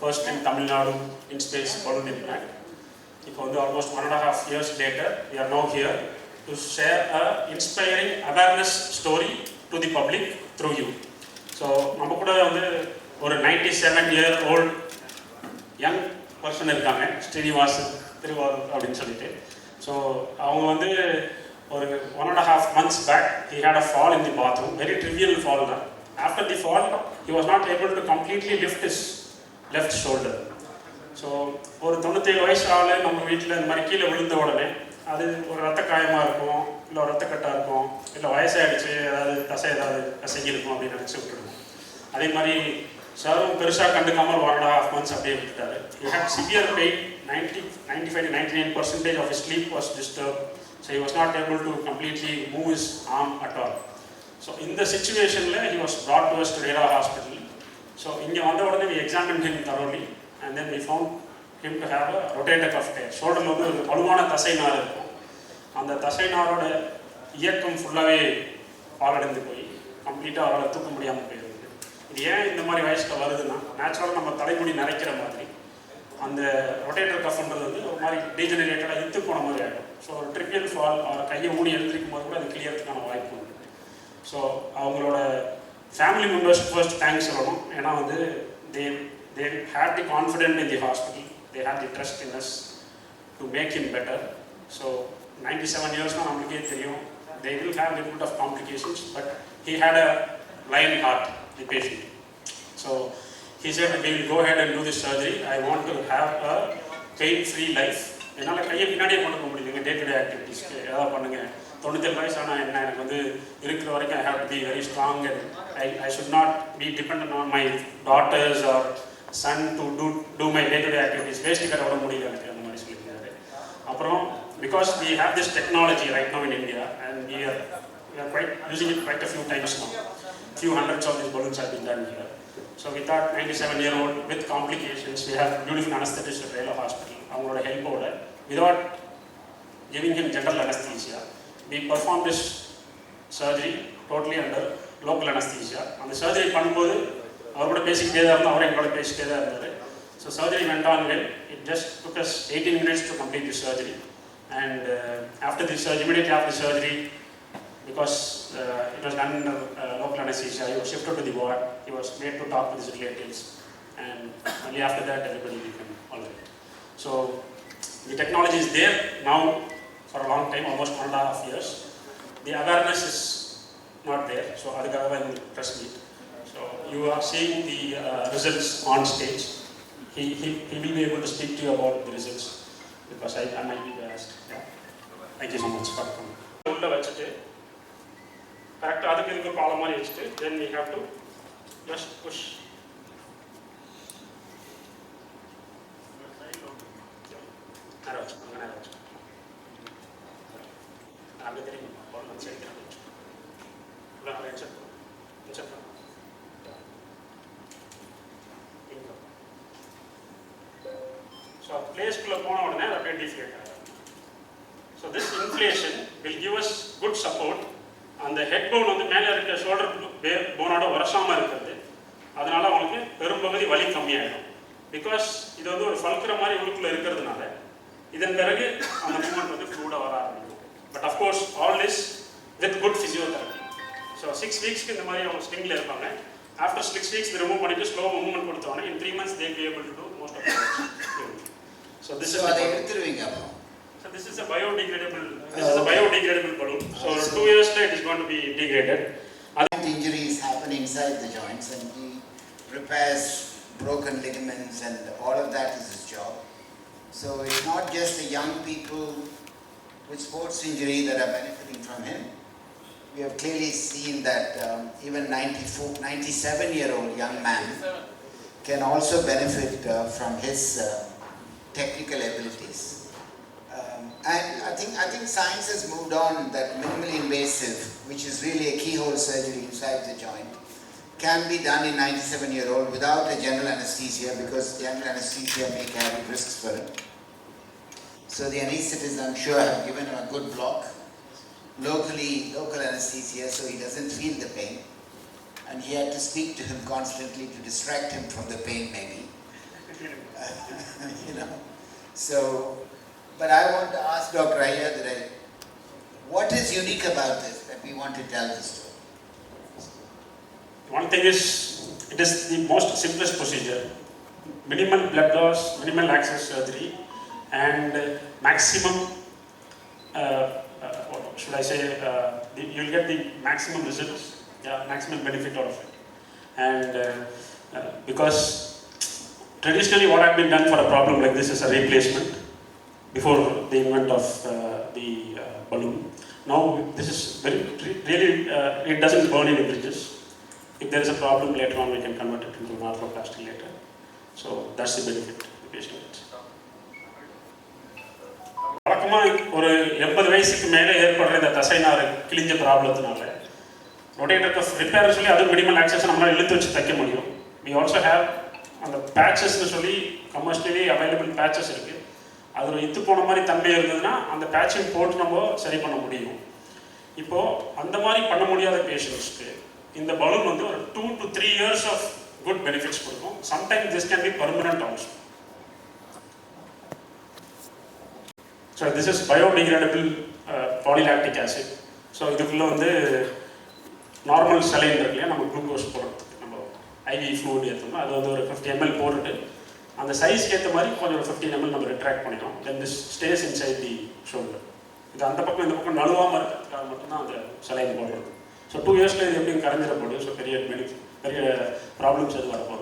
first in Tamil Nadu in space balloon implant. இப்போ வந்து almost 1.5 years later, we are now here to share a inspiring awareness story to the public through you. So நம்ம கூட வந்து ஒரு 97-year-old young person இருக்காங்க, ஸ்ரீனிவாசன் திருவாரூர் அப்படின்னு சொல்லிட்டு. So அவங்க வந்து ஒரு 1.5 months back, he had a fall in the bathroom, very trivial fall தான். After the fall, he was not able to completely lift his left shoulder. So ஒரு 97 வயசு ஆள் நம்ம வீட்டில் இந்த மாதிரி கீழே விழுந்த உடனே அது ஒரு ரத்த காயமாக இருக்கும், இல்லை ஒரு ரத்தக்கட்டாக இருக்கும், இல்லை வயசாகிடுச்சு ஏதாவது ஏதாவது கசங்கிருக்கும் அப்படின்னு நினச்சி விட்டுருவோம். அதே மாதிரி சாரும் பெருசாக கண்டுக்காமல் 1.5 months அப்படியே விட்டுட்டாரு. He had severe pain, 95 to 99% of his sleep was disturbed, so he was not able to completely move his arm at all. So in the situation, he was brought to us to Rera Hospital. So இங்கே வந்த உடனே we examined him thoroughly and then we found him to have a rotator cuff tear. ஷோல்டரில் வந்து ஒரு வலுவான தசை நார் இருக்கும். அந்த தசை நாரோட இயக்கம் ஃபுல்லாகவே பாலடைந்து போய் கம்ப்ளீட்டாக அவரால் தூக்க முடியாமல் போயிருந்தது. இது ஏன் இந்த மாதிரி வயசில் வருதுன்னா, நேச்சுரலாக நம்ம தலைமுடி நரைக்கிற மாதிரி அந்த ரொட்டேட்டர் கஃப்ன்றது வந்து ஒரு மாதிரி டீஜெனரேட்டடாக இழுத்து போன மாதிரி ஆகிடும். ஸோ ஒரு ட்ரிபியல் ஃபால் அவர் கையை மூடி எழுந்திருக்கும் போது கூட அது கிளியறதுக்கான வாய்ப்பு உண்டு. ஸோ அவங்களோட ஃபேமிலி மெம்பர்ஸ் ஃபர்ஸ்ட் தேங்க்ஸ் சொல்லணும். ஏன்னா வந்து they had the confidence in the hospital, they had the trust in us to make him better. So 97 years now namukku theriyum they will have a little bit of complications, but he had a lion heart, the patient. So he said we will go ahead and do this surgery. I want to have a pain free life. என்னால் கையை பின்னாடியே கொண்டு போக முடியுதுங்க, டே to டே ஆக்டிவிட்டீஸ்க்கு ஏதாவது பண்ணுங்க. 97 வயசு ஆனால் என்ன, எனக்கு வந்து இருக்கிற வரைக்கும் I have to be very strong and I should not be depend on my daughters or son to do my day to day activities. வேஸ்ட் கட்ட விட முடியல எனக்கு அந்த மாதிரி சொல்லியிருக்காரு. அப்புறம் because we have this technology right now in India and we are quite using it quite a few times now. Few hundreds of these balloons have been done here. So we thought 97-year-old with complications, we have beautiful anesthetists at Rela Hospital. அவங்களோட ஹெல்ப்போட without giving him general anesthesia, we performed this surgery totally under local anesthesia. அந்த surgery பண்ணும்போது அவர் கூட பேசிக்கிட்டே தான் இருந்தோம், அவரை எங்களோட பேசிக்கிட்டே தான் இருந்தார். So surgery went on well. It just took us 18 minutes to complete the surgery. And after the surgery, immediately after the surgery, because it was done under local anesthesia, he was shifted to the ward. He was made to talk to his relatives. And only after that, everybody became all right. So the technology is there now for a long time, almost 1.5 years. The awareness is not there. So adhikaga da in press meet. So you are seeing the results on stage. He will be able to speak to you about the results because I might be biased. Yeah. Thank you so much for coming. உள்ள வச்சிட்டு correct அதுக்கு இதுக்கு பாலம் மாதிரி வச்சிட்டு then we have to just push. நேரம் வச்சு அங்கே நேரம் வச்சு அங்கே தெரியும் பாலம் சைடு வச்சு உள்ள நல்லா இன்செர்ட் பண்ணணும். ஸோ பிளேஸ்க்குள்ளே போன உடனே அது அப்படியே டிஃப்ளேட் ஆகும். So this inflation will give us good support. அந்த ஹெட் போன் வந்து மேலே இருக்க ஷோல்டர் போனோட உரசாமல் இருக்கிறது, அதனால அவங்களுக்கு பெரும்பகுதி வலி கம்மியாகிடும். பிகாஸ் இது வந்து ஒரு ஃபல்கிற மாதிரி உள்ளுக்குள்ளே இருக்கிறதுனால இதன் பிறகு அந்த மூமெண்ட் வந்து ஃப்ளூடாக வர ஆரம்பிக்கும். But of course all this with good physiotherapy. So 6 weeksக்கு இந்த மாதிரி அவங்க ஸ்ட்ரிங்கில் இருப்பாங்க. ஆஃப்டர் 6 weeks ரிமூவ் பண்ணிட்டு ஸ்லோ மூவ்மெண்ட் கொடுத்தோன்னே in 3 months they will be able to do most of the work. So this is அதை எடுத்துருவீங்க அப்போ. So this is a biodegradable balloon. So 2 years later it is going to be degraded. Injuries happen inside the joints and he repairs broken ligaments and all of that is his job. So it's not just the young people with sports injury that are benefiting from him. We have clearly seen that even 97-year-old young man can also benefit from his technical abilities. And I think science has moved on that minimally invasive, which is really a keyhole surgery inside the joint, can be done in 97-year-old without a general anesthesia because general anesthesia may carry risks for him. So the anesthetists, I'm sure, have given him a good block, local anesthesia, so he doesn't feel the pain. And he had to speak to him constantly to distract him from the pain maybe. you know. So, but I want to ask Dr. Iyer that what is unique about this that we want to tell the story? One thing is, it is the most simplest procedure. Minimal blood loss, minimal access surgery, and maximum, what should I say, you'll get the maximum results, maximum benefit out of it. And because traditionally what had been done for a problem like this is a replacement before the invent of the balloon. Now this is really, it doesn't burn any bridges. If there is a problem later on, we can convert it into an arthroplasty later. So that's the benefit the patient gets. வழக்கமாக ஒரு 80 வயசுக்கு மேலே ஏற்படுற இந்த தசைநாறு கிழிஞ்ச ப்ராப்ளத்தினால rotator cuff repair சொல்லி அது minimal access நம்மளால் இழுத்து வச்சு தைக்க முடியும். வி ஆல்சோ ஹேவ் அந்த பேச்சஸ்ன்னு சொல்லி கமர்ஷியலி அவைலபிள் பேச்சஸ் இருக்குது. அதில் இத்து போன மாதிரி தன்மை இருந்ததுன்னா அந்த பேட்சிங் போட்டு நம்ம சரி பண்ண முடியும். இப்போது அந்த மாதிரி பண்ண முடியாத பேஷண்ட்ஸ்க்கு இந்த பலூன் வந்து ஒரு 2 to 3 years of good benefits கொடுக்கும். Sometimes this can be permanent also. So this is biodegradable polylactic acid. So இதுக்குள்ளே வந்து நார்மல் சலைன் இருக்கு இல்லையா, நம்ம குளுக்கோஸ் போடுறதுக்கு நம்ம ஐவி ஃப்ளூட் ஏற்றோம்னா அது வந்து ஒரு 50 ml போட்டுட்டு அந்த சைஸ்க்கு ஏற்ற மாதிரி கொஞ்சம் ஒரு 15 ml நம்ம ரிட்ராக்ட் பண்ணிடும். Then this stay inside the shoulder. இது அந்த பக்கம் இந்த பக்கம் நழுவாமல் இருக்கிறதுக்காக மட்டும்தான் அந்த சலைன் போடுறது. ஸோ 2 yearsல இது எப்படி கரைஞ்சிட போகுது. ஸோ பெரிய ப்ராப்ளம்ஸ் எதுவும் வரப்போகுது.